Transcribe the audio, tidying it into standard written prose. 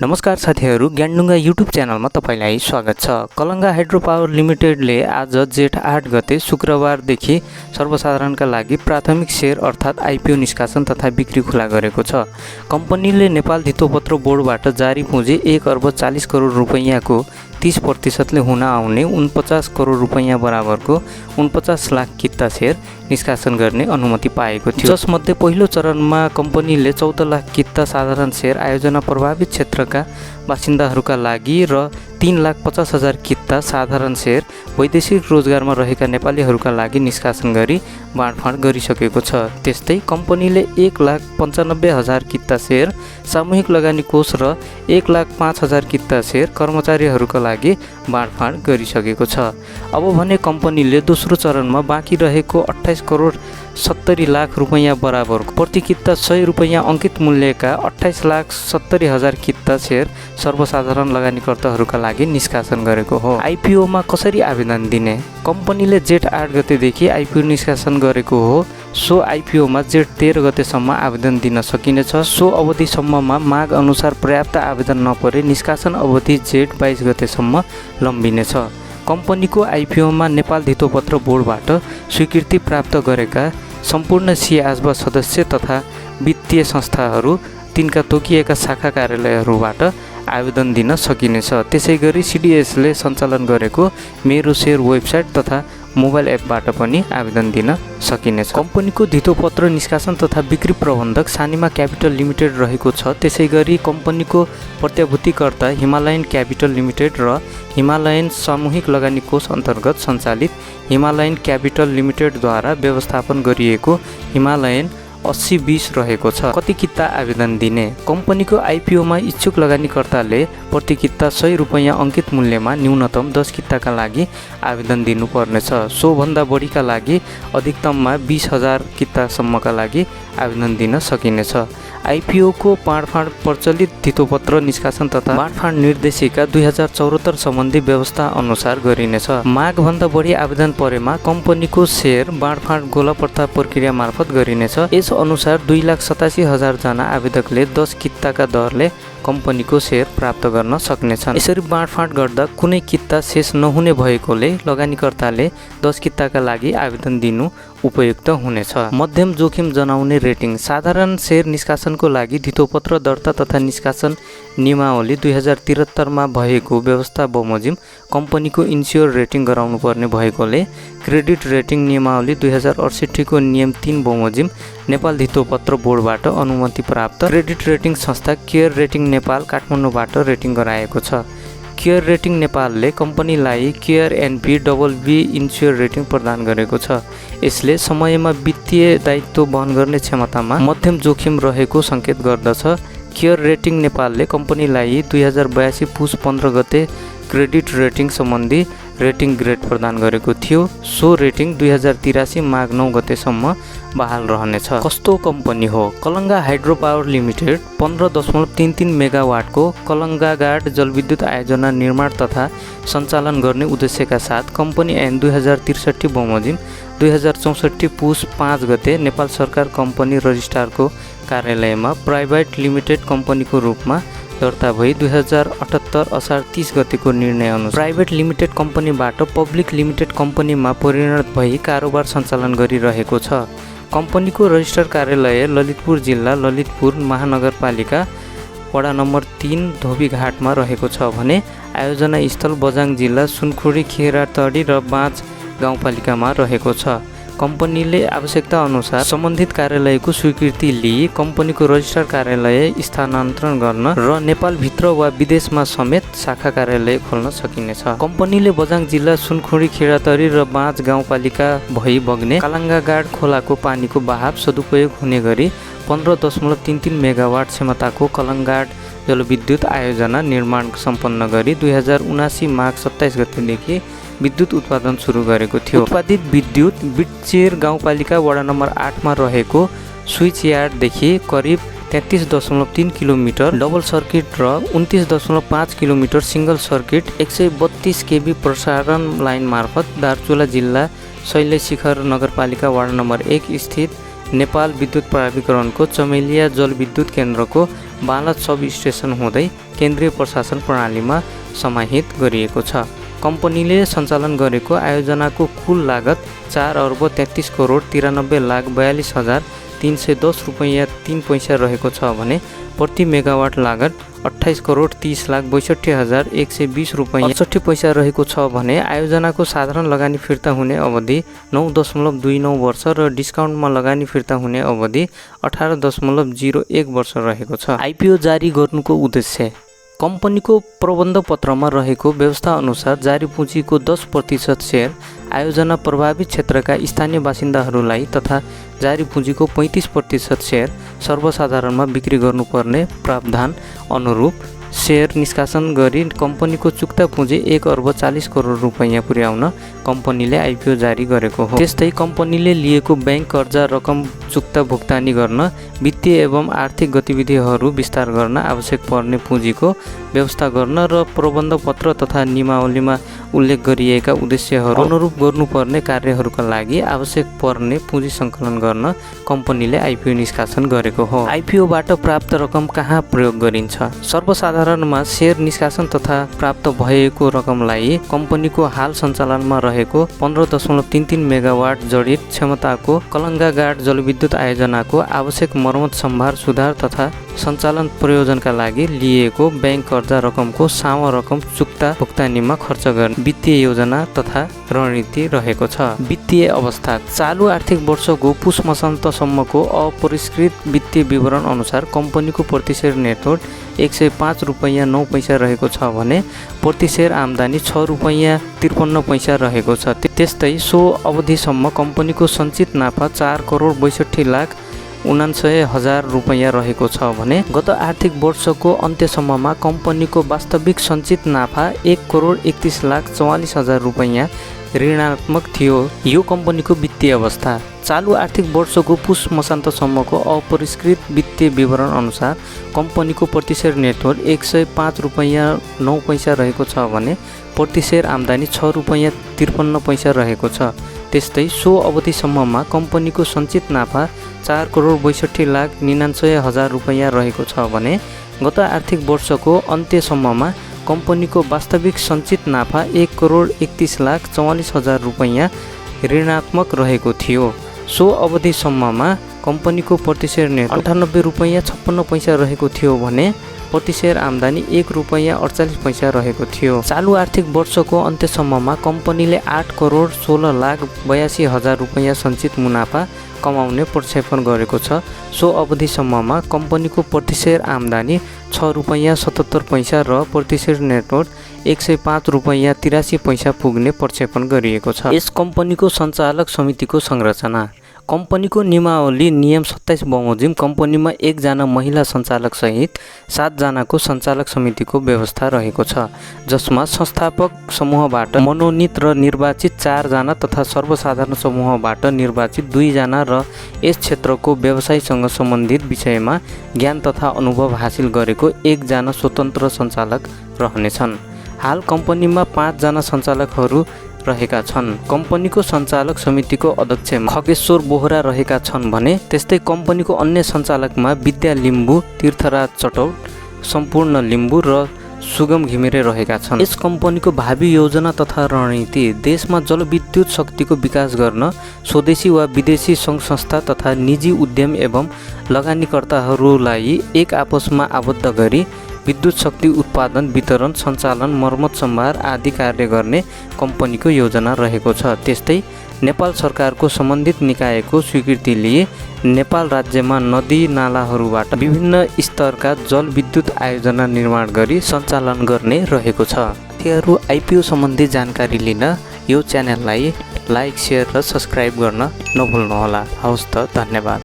नमस्कार साथीहरू, ज्ञानडुङ्गा युट्युब च्यानलमा तपाईलाई स्वागत छ। कलङ्गा हाइड्रो पावर लिमिटेडले आज जेठ 8 गते शुक्रबारदेखि सर्वसाधारणका लागि प्राथमिक शेयर अर्थात् आइपिओ निष्कासन तथा बिक्री खुला गरेको छ। कम्पनीले नेपाल धितोपत्र बोर्डबाट जारी पुँजी 1 अर्ब 40 करोड रुपैयाँको 30% हुन आउने 49 करोड रुपैयाँ बराबरको 49 लाख किता शेयर निष्कासन गर्ने अनुमति पाएको थियो। जसमध्ये पहिलो चरणमा कम्पनीले 14 लाख किता साधारण शेयर आयोजना प्रभावित क्षेत्रका बासिन्दाहरूका लागि र 3,50,000 किता साधारण शेयर वैदेशिक रोजगारमा रहेका नेपालीहरूका लागि निष्कासन गरी बाँडफाँड गरिसकेको छ। त्यस्तै कम्पनीले 1,95,000 किता शेयर सामूहिक लगानी कोष र 1,05,000 किता शेयर कर्मचारीहरूका लागि बाँडफाँड गरिसकेको छ। अब भने कम्पनीले दोस्रो चरणमा बाँकी रहेको 28 करोड 70 लाख रुपैयाँ बराबरको प्रति किता 100 रुपैयाँ अङ्कित मूल्यका 28,70,000 किता शेयर सर्वसाधारण लगानीकर्ताहरूका लागि निष्कासन गरेको हो। आइपिओमा कसरी आवेदन दिने? कम्पनीले जेठ 8 गतेदेखि आइपिओ निष्कासन गरेको हो। सो आइपिओमा जेठ 13 गतेसम्म आवेदन दिन सकिनेछ। सो अवधिसम्ममा माग अनुसार पर्याप्त आवेदन नपरे निष्कासन अवधि जेठ 22 गतेसम्म लम्बिनेछ। कम्पनीको आइपिओमा नेपाल धितोपत्र बोर्डबाट स्वीकृति प्राप्त गरेका सम्पूर्ण सिआजबा सदस्य तथा वित्तीय संस्थाहरू तिनका तोकिएका शाखा कार्यालयहरूबाट आवेदन दिन सकिनेछ। त्यसैगरी सिडिएसले सञ्चालन गरेको मेरो शेयर वेबसाइट तथा मोबाइल एपबाट पनि आवेदन दिन सकिनेछ। कम्पनीको धितोपत्र निष्कासन तथा बिक्री प्रबन्धक सानिमा क्यापिटल लिमिटेड रहेको छ। त्यसैगरी कम्पनीको प्रत्याभूतिकर्ता हिमालयन क्यापिटल लिमिटेड र हिमालयन सामूहिक लगानी कोष अन्तर्गत सञ्चालित हिमालयन क्यापिटल लिमिटेडद्वारा व्यवस्थापन गरिएको हिमालयन 80-20 रहेको छ। कति किता आवेदन दिने? कम्पनीको आइपिओमा इच्छुक लगानीकर्ताले प्रति किता 100 रुपैयाँ अङ्कित मूल्यमा न्यूनतम 10 किताका लागि आवेदन दिनुपर्नेछ। सोभन्दा बढीका लागि अधिकतममा 20,000 कितासम्मका लागि आवेदन दिन सकिनेछ। आइपिओको बाँडफाँड प्रचलित धितोपत्र निष्कासन तथा बाँडफाँड निर्देशिका 2074 सम्बन्धी व्यवस्था अनुसार गरिनेछ। मागभन्दा बढी आवेदन परेमा कम्पनीको शेयर बाँडफाँड गोलापर्ता प्रक्रिया मार्फत गरिनेछ। यस अनुसार 2,87,000 जना आवेदकले 10 किताका दरले कम्पनीको शेयर प्राप्त गर्न सक्नेछन्। यसरी बाँडफाँड गर्दा कुनै किता शेष नहुने भएकोले लगानीकर्ताले 10 किताका लागि आवेदन दिनु उपयुक्त हुनेछ। मध्यम जोखिम जनाउने रेटिङ। साधारण शेयर निष्कासनको लागि धितोपत्र दर्ता तथा निष्कासन नियमावली 2073 भएको व्यवस्था बमोजिम कम्पनीको इन्स्योर रेटिङ गराउनुपर्ने भएकोले क्रेडिट रेटिङ नियमावली 2068 को नियम 3 बमोजिम नेपाल धितोपत्र बोर्डबाट अनुमति प्राप्त क्रेडिट रेटिङ संस्था केयर रेटिङ नेपाल काठमाडौँबाट रेटिङ गराएको छ। केयर रेटिङ नेपालले कम्पनीलाई care NP BB ensure rating प्रदान गरेको छ। यसले समयमा वित्तीय दायित्व वहन गर्ने क्षमतामा मध्यम जोखिम रहेको सङ्केत गर्दछ। केयर रेटिङ नेपालले कम्पनीलाई 2082 पुस 15 गते क्रेडिट रेटिङ सम्बन्धी रेटिङ ग्रेड प्रदान गरेको थियो। सो रेटिङ 2083 माघ 9 गतेसम्म बहाल रहनेछ। कस्तो कम्पनी हो? कलङ्गा हाइड्रो पावर लिमिटेड 15.33 मेगावाटको कलङ्गागाड जलविद्युत आयोजना निर्माण तथा सञ्चालन गर्ने उद्देश्यका साथ कम्पनी ऐन 2063 बमोजिम 2064 पुस 5 गते नेपाल सरकार कम्पनी रजिस्ट्रारको कार्यालयमा प्राइभेट लिमिटेड कम्पनीको रूपमा दर्ता भई 2078 असार 30 गतेको निर्णय अनुसार प्राइभेट लिमिटेड कम्पनीबाट पब्लिक लिमिटेड कम्पनीमा परिणत भई कारोबार सञ्चालन गरिरहेको छ। कम्पनीको रजिस्टर कार्यालय ललितपुर जिल्ला ललितपुर महानगरपालिका वडा नम्बर 3 धोबीघाटमा रहेको छ भने आयोजना स्थल बझाङ जिल्ला सुनखुरी खेरातडी र बाँच गाउँपालिकामा रहेको छ। कम्पनीले आवश्यकता अनुसार सम्बन्धित कार्यालयको स्वीकृति लिई कम्पनीको रजिस्टर कार्यालय स्थानान्तरण गर्न र नेपालभित्र वा विदेशमा समेत शाखा कार्यालय खोल्न सकिनेछ। कम्पनीले बझाङ जिल्ला सुनखुरी खेरातरी र बाँच गाउँपालिका भई बग्ने कालाङ्गागाड खोलाको पानीको बहाव सदुपयोग हुने गरी 15.33 मेगावाट क्षमताको कलङ्गागाड जलविद्युत आयोजना निर्माण सम्पन्न गरी 2079 माघ 27 गतेदेखि विद्युत उत्पादन सुरु गरेको थियो। उत्पादित विद्युत बिटचेर गाउँपालिका वडा नम्बर 8 मा रहेको स्विच यार्डदेखि करिब 33.3 किलोमिटर डबल सर्किट र 29.5 किलोमिटर सिंगल सर्किट 132 केबी प्रसारण लाइन मार्फत दार्चुला जिल्ला शैलशिखर नगरपालिका वडा नम्बर 1 स्थित नेपाल विद्युत प्राधिकरणको चमेलिया जलविद्युत केन्द्रको बालत सब स्टेसन हुँदै केन्द्रीय प्रशासन प्रणालीमा समाहित गरिएको छ। कम्पनीले सञ्चालन गरेको आयोजनाको कुल लागत 4 अर्ब 33 करोड 93,42,310 रुपैयाँ 3 पैसा रहेको छ भने प्रति मेगावाट लागत 28 करोड 30,62,120 रुपैयाँ 68 पैसा रहेको छ भने आयोजनाको साधारण लगानी फिर्ता हुने अवधि 9.29 वर्ष र डिस्काउन्टमा लगानी फिर्ता हुने अवधि 18.01 वर्ष रहेको छ। आइपिओ जारी गर्नुको उद्देश्य कम्पनीको प्रबन्ध पत्रमा रहेको व्यवस्था अनुसार जारी पुँजीको 10% सेयर आयोजना प्रभावित क्षेत्रका स्थानीय बासिन्दाहरूलाई तथा जारी पुँजीको 35% सेयर सर्वसाधारणमा बिक्री गर्नुपर्ने प्रावधान अनुरूप सेयर निष्कासन गरी कम्पनीको चुक्ता पुँजी 1 अर्ब 40 करोड रुपैयाँ पुर्याउन कम्पनीले आइपिओ जारी गरेको हो। त्यस्तै कम्पनीले लिएको ब्याङ्क कर्जा रकम चुक्ता भुक्तानी गर्न, वित्तीय एवं आर्थिक गतिविधिहरू विस्तार गर्न आवश्यक पर्ने पुँजीको व्यवस्था गर्न र प्रबन्ध पत्र तथा नियमावलीमा उल्लेख गरिएका उद्देश्यहरू अनुरूप गर्नुपर्ने कार्यहरूका लागि आवश्यक पर्ने पुँजी सङ्कलन गर्न कम्पनीले आइपिओ निष्कासन गरेको हो। आइपिओबाट प्राप्त रकम कहाँ प्रयोग गरिन्छ? सर्वसाधारणमा सेयर निष्कासन तथा प्राप्त भएको रकमलाई कम्पनीको हाल सञ्चालनमा रहेको 15.33 मेगावाट जडित क्षमताको कलङ्गाघाट जलविद्युत आयोजनाको आवश्यक मर्मत सम्भार सुधार तथा सञ्चालन प्रयोजनका लागि लिएको ब्याङ्क कर्जा रकमको सानो रकम चुक्ता भुक्तानीमा खर्च गर्ने वित्तीय योजना तथा रणनीति रहेको छ। वित्तीय अवस्था चालु आर्थिक वर्षको पुष मसान्तसम्मको अपरिष्कृत वित्तीय विवरण अनुसार कम्पनीको प्रति सेयर नेटवर्थ 105 रुपैयाँ 9 पैसा रहेको छ भने प्रति सेयर आम्दानी 6 रुपैयाँ 53 पैसा रहेको छ। त्यस्तै सो अवधिसम्म कम्पनीको सञ्चित नाफा 4 करोड 62,79,000 रुपैयाँ रहेको छ भने गत आर्थिक वर्षको अन्त्यसम्ममा कम्पनीको वास्तविक सञ्चित नाफा 1 करोड 31,44,000 रुपैयाँ ऋणात्मक थियो। यो कम्पनीको वित्तीय अवस्था चालु आर्थिक वर्षको पुष मसान्तसम्मको अपरिष्कृत वित्तीय विवरण अनुसार कम्पनीको प्रति सेयर नेटवर्थ 105 रुपैयाँ 9 पैसा रहेको छ भने प्रति सेयर आम्दानी 6 रुपैयाँ 53 पैसा रहेको छ। त्यस्तै सो अवधिसम्ममा कम्पनीको सञ्चित नाफा 4 करोड 62,99,000 रुपैयाँ रहेको छ भने गत आर्थिक वर्षको अन्त्यसम्ममा कम्पनीको वास्तविक सञ्चित नाफा 1 करोड 31,44,000 रुपैयाँ ऋणात्मक रहेको थियो। सो अवधिसम्ममा कम्पनीको प्रति सेयर नेटवर्थ 98 रुपैयाँ 56 पैसा रहेको थियो भने प्रति सेयर आम्दानी 1 रुपैयाँ 48 पैसा रहेको थियो। चालु आर्थिक वर्षको अन्त्यसम्ममा कम्पनीले 8 करोड 16,82,000 रुपैयाँ सञ्चित मुनाफा कमाउने प्रक्षेपण गरेको छ। सो अवधिसम्ममा कम्पनीको प्रति सेयर आम्दानी 6 रुपैयाँ 77 पैसा र प्रति सेयर नेटवर्थ 105 रुपैयाँ 83 पैसा पुग्ने प्रक्षेपण गरिएको छ। यस कम्पनीको सञ्चालक समितिको संरचना कम्पनीको नियमावली नियम 27 बमोजिम कम्पनीमा 1 जना महिला सञ्चालक सहित 7 जनाको सञ्चालक समितिको व्यवस्था रहेको छ, जसमा संस्थापक समूहबाट मनोनीत र निर्वाचित 4 जना तथा सर्वसाधारण समूहबाट निर्वाचित 2 जना र यस क्षेत्रको व्यवसायसँग सम्बन्धित विषयमा ज्ञान तथा अनुभव हासिल गरेको 1 जना स्वतन्त्र सञ्चालक रहनेछन्। हाल कम्पनीमा 5 जना सञ्चालकहरू रहेका छन्। कम्पनीको सञ्चालक समितिको अध्यक्ष खगेश्वर बोहरा रहेका छन् भने त्यस्तै कम्पनीको अन्य सञ्चालकमा विद्या लिम्बू, तीर्थराज चटौट, सम्पूर्ण लिम्बू र सुगम घिमिरे रहेका छन्। यस कम्पनीको भावी योजना तथा रणनीति देशमा जलविद्युत शक्तिको विकास गर्न स्वदेशी वा विदेशी सङ्घ संस्था तथा निजी उद्यम एवं लगानीकर्ताहरूलाई एक आपसमा आबद्ध गरी विद्युत शक्ति उत्पादन, वितरण, सञ्चालन, मर्मत सम्भार आदि कार्य गर्ने कम्पनीको योजना रहेको छ। त्यस्तै नेपाल सरकारको सम्बन्धित निकायको स्वीकृति लिए नेपाल राज्यमा नदी नालाहरूबाट विभिन्न स्तरका जलविद्युत आयोजना निर्माण गरी सञ्चालन गर्ने रहेको छ। साथीहरू, आइपिओ सम्बन्धी जानकारी लिन यो च्यानललाई लाइक, सेयर र सब्स्क्राइब गर्न नभुल्नुहोला। हवस् त, धन्यवाद।